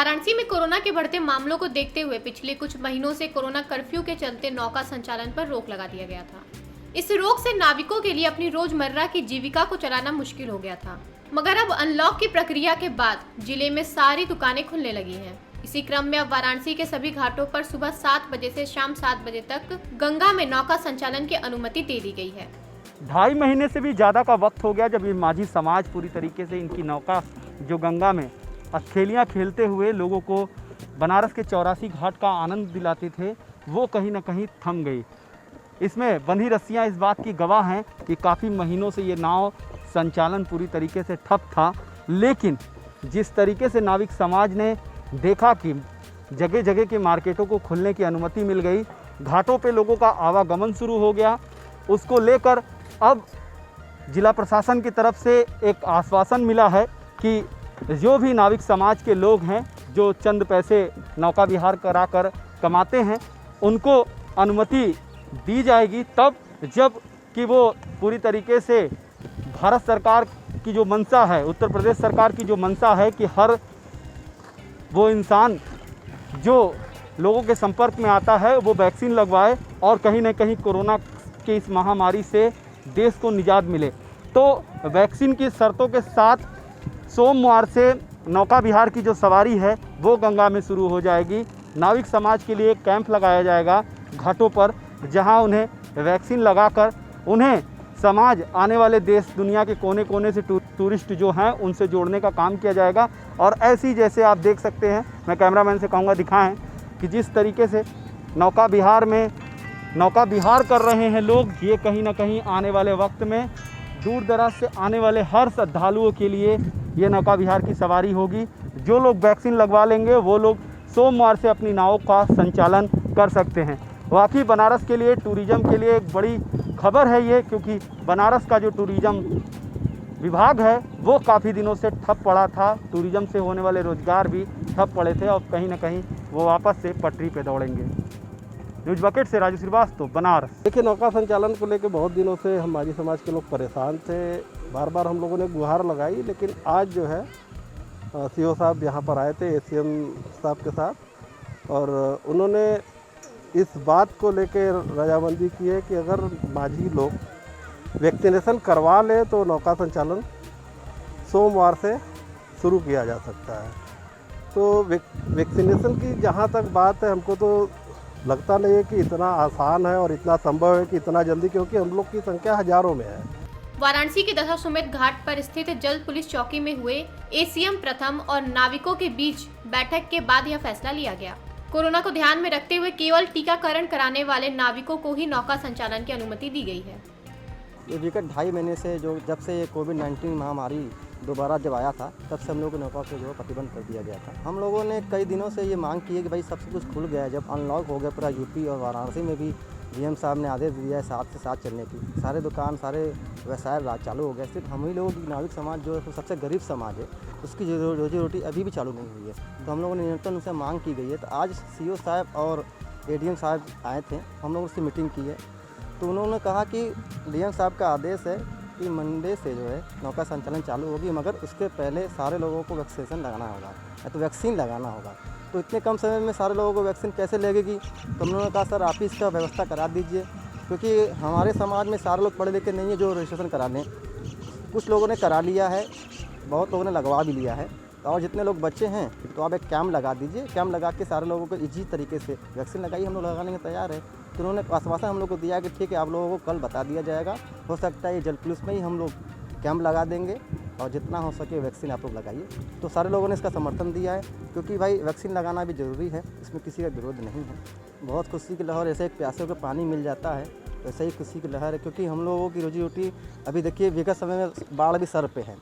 वाराणसी में कोरोना के बढ़ते मामलों को देखते हुए पिछले कुछ महीनों से कोरोना कर्फ्यू के चलते नौका संचालन पर रोक लगा दिया गया था। इस रोक से नाविकों के लिए अपनी रोजमर्रा की जीविका को चलाना मुश्किल हो गया था, मगर अब अनलॉक की प्रक्रिया के बाद जिले में सारी दुकानें खुलने लगी हैं। इसी क्रम में अब वाराणसी के सभी घाटों पर सुबह 7 बजे से शाम 7 बजे तक गंगा में नौका संचालन की अनुमति दे दी गई है। 2.5 महीने से भी ज़्यादा का वक्त हो गया जब ये माझी समाज पूरी तरीके से इनकी नौका जो गंगा में अखेलियाँ खेलते हुए लोगों को बनारस के 84 घाट का आनंद दिलाते थे, वो कहीं ना कहीं थम गई। इसमें बंधी रस्सियाँ इस बात की गवाह हैं कि काफ़ी महीनों से ये नाव संचालन पूरी तरीके से ठप था, लेकिन जिस तरीके से नाविक समाज ने देखा कि जगह जगह के मार्केटों को खुलने की अनुमति मिल गई, घाटों पे लोगों का आवागमन शुरू हो गया, उसको लेकर अब जिला प्रशासन की तरफ से एक आश्वासन मिला है कि जो भी नाविक समाज के लोग हैं जो चंद पैसे नौका विहार कराकर कमाते हैं, उनको अनुमति दी जाएगी तब जब कि वो पूरी तरीके से भारत सरकार की जो मंशा है, उत्तर प्रदेश सरकार की जो मंशा है कि हर वो इंसान जो लोगों के संपर्क में आता है वो वैक्सीन लगवाए और कहीं ना कहीं कोरोना की इस महामारी से देश को निजात मिले। तो वैक्सीन की शर्तों के साथ सोमवार से नौका विहार की जो सवारी है वो गंगा में शुरू हो जाएगी। नाविक समाज के लिए एक कैंप लगाया जाएगा घाटों पर, जहां उन्हें वैक्सीन लगाकर उन्हें समाज आने वाले देश दुनिया के कोने कोने से टूरिस्ट जो हैं उनसे जोड़ने का काम किया जाएगा। और ऐसी जैसे आप देख सकते हैं, मैं कैमरामैन से कहूँगा दिखाएं कि जिस तरीके से नौका विहार में नौका विहार कर रहे हैं लोग, ये कहीं ना कहीं आने वाले वक्त में दूर दराज से आने वाले हर श्रद्धालुओं के लिए ये नौका विहार की सवारी होगी। जो लोग वैक्सीन लगवा लेंगे वो लोग सोमवार से अपनी नावों का संचालन कर सकते हैं। वाकई बनारस के लिए, टूरिज़्म के लिए एक बड़ी खबर है ये, क्योंकि बनारस का जो टूरिज़्म विभाग है वो काफ़ी दिनों से ठप पड़ा था। टूरिज़्म से होने वाले रोज़गार भी ठप पड़े थे और कहीं ना कहीं वो वापस से पटरी पे दौड़ेंगे। न्यूज़ बकेट से राजू श्रीवास्तव, बनारस। देखिए, नौका संचालन को लेकर बहुत दिनों से हमारी समाज के लोग परेशान थे। बार बार हम लोगों ने गुहार लगाई, लेकिन आज जो है सीओ साहब यहाँ पर आए थे एसीएम साहब के साथ, और उन्होंने इस बात को लेकर रजामंदी की है कि अगर माझी लोग वैक्सीनेशन करवा लें तो नौका संचालन सोमवार से शुरू किया जा सकता है। तो वैक्सीनेशन की जहाँ तक बात है, हमको तो लगता नहीं है कि इतना आसान है और इतना संभव है कि इतना जल्दी, क्योंकि हम लोग की संख्या हजारों में है। वाराणसी के दशाश्वमेध घाट पर स्थित जल पुलिस चौकी में हुए एसीएम प्रथम और नाविकों के बीच बैठक के बाद यह फैसला लिया गया। कोरोना को ध्यान में रखते हुए केवल टीकाकरण कराने वाले नाविकों को ही नौका संचालन की अनुमति दी गई है। ये विगत 2.5 महीने से जब से ये कोविड-19 महामारी दोबारा जब आया था, तब से हम लोगों को नौका से जो प्रतिबंध कर दिया गया था। हम लोगों ने कई दिनों से ये मांग की है कि भाई सब कुछ खुल गया है, जब अनलॉक हो गया पूरा यूपी और वाराणसी में भी डीएम साहब ने आदेश दिया है 7 से 7 चलने की, सारे दुकान सारे व्यवसाय चालू हो गए। सिर्फ हम ही लोगों की नाविक समाज जो सबसे गरीब समाज है, उसकी जो रोजी रोटी अभी भी चालू नहीं हुई है। तो हम लोगों ने निरंतर उनसे मांग की गई है। तो आज सीओ साहब और एडीएम साहब आए थे, हम लोगों से मीटिंग की है। तो उन्होंने कहा कि डीएम साहब का आदेश है कि मंडे से जो है नौका संचालन चालू होगी, मगर उसके पहले सारे लोगों को वैक्सीनेशन लगाना होगा या तो वैक्सीन लगाना होगा। तो इतने कम समय में सारे लोगों को वैक्सीन कैसे लगेगी? तो उन्होंने कहा सर आप ही इसका व्यवस्था करा दीजिए, क्योंकि हमारे समाज में सारे लोग पढ़े लिखे नहीं है जो रजिस्ट्रेशन करा लें। कुछ लोगों ने करा लिया है, बहुत लोगों ने लगवा भी लिया है, और जितने लोग बच्चे हैं तो आप एक कैंप लगा दीजिए। कैंप लगा के सारे लोगों को इजी तरीके से वैक्सीन लगाइए, हम लोग लगाने के तैयार है। तो उन्होंने आश्वासन हम लोग को दिया कि ठीक है, आप लोगों को कल बता दिया जाएगा। हो सकता है ये जल पुलिस में ही हम लोग कैंप लगा देंगे और जितना हो सके वैक्सीन आप लोग लगाइए। तो सारे लोगों ने इसका समर्थन दिया है, क्योंकि भाई वैक्सीन लगाना भी ज़रूरी है, इसमें किसी का विरोध नहीं है। बहुत खुशी की लहर, ऐसे एक प्यासे को पानी मिल जाता है वैसे ही खुशी की लहर है, क्योंकि हम लोगों की रोजी रोटी अभी देखिए विगत समय में बाढ़ भी सर पे है,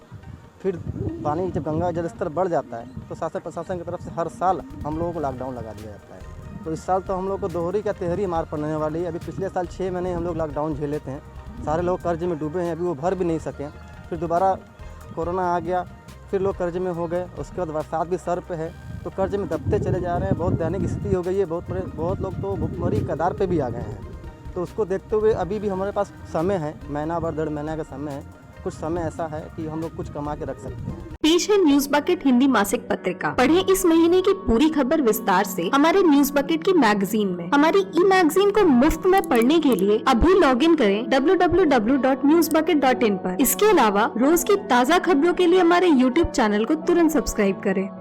फिर पानी जब गंगा जल स्तर बढ़ जाता है तो शासन प्रशासन की तरफ से हर साल हम लोगों को लॉकडाउन लगा दिया जाता है। तो इस साल तो हम लोग को दोहरी का तिहरी मार पड़ने वाली है। अभी पिछले साल 6 महीने हम लोग लॉकडाउन झेले थे, सारे लोग कर्ज में डूबे हैं, अभी वो भर भी नहीं सकें। फिर दोबारा कोरोना आ गया, फिर लोग कर्ज में हो गए, उसके बाद बरसात भी सर पे है, तो कर्ज में दबते चले जा रहे हैं। बहुत दैनिक स्थिति हो गई है, बहुत लोग तो भुखमरी कगार पे भी आ गए हैं। तो उसको देखते हुए अभी भी हमारे पास समय है, महीना भर 1.5 महीना का समय है। कुछ समय ऐसा है कि हम लोग कुछ कमा के रख सकते हैं। पेश है न्यूज बकेट हिंदी मासिक पत्रिका। पढ़ें इस महीने की पूरी खबर विस्तार से हमारे न्यूज बकेट की मैगजीन में। हमारी ई मैगजीन को मुफ्त में पढ़ने के लिए अभी लॉगिन करें www.newsbucket.in पर। इसके अलावा रोज की ताज़ा खबरों के लिए हमारे YouTube चैनल को तुरंत सब्सक्राइब करें।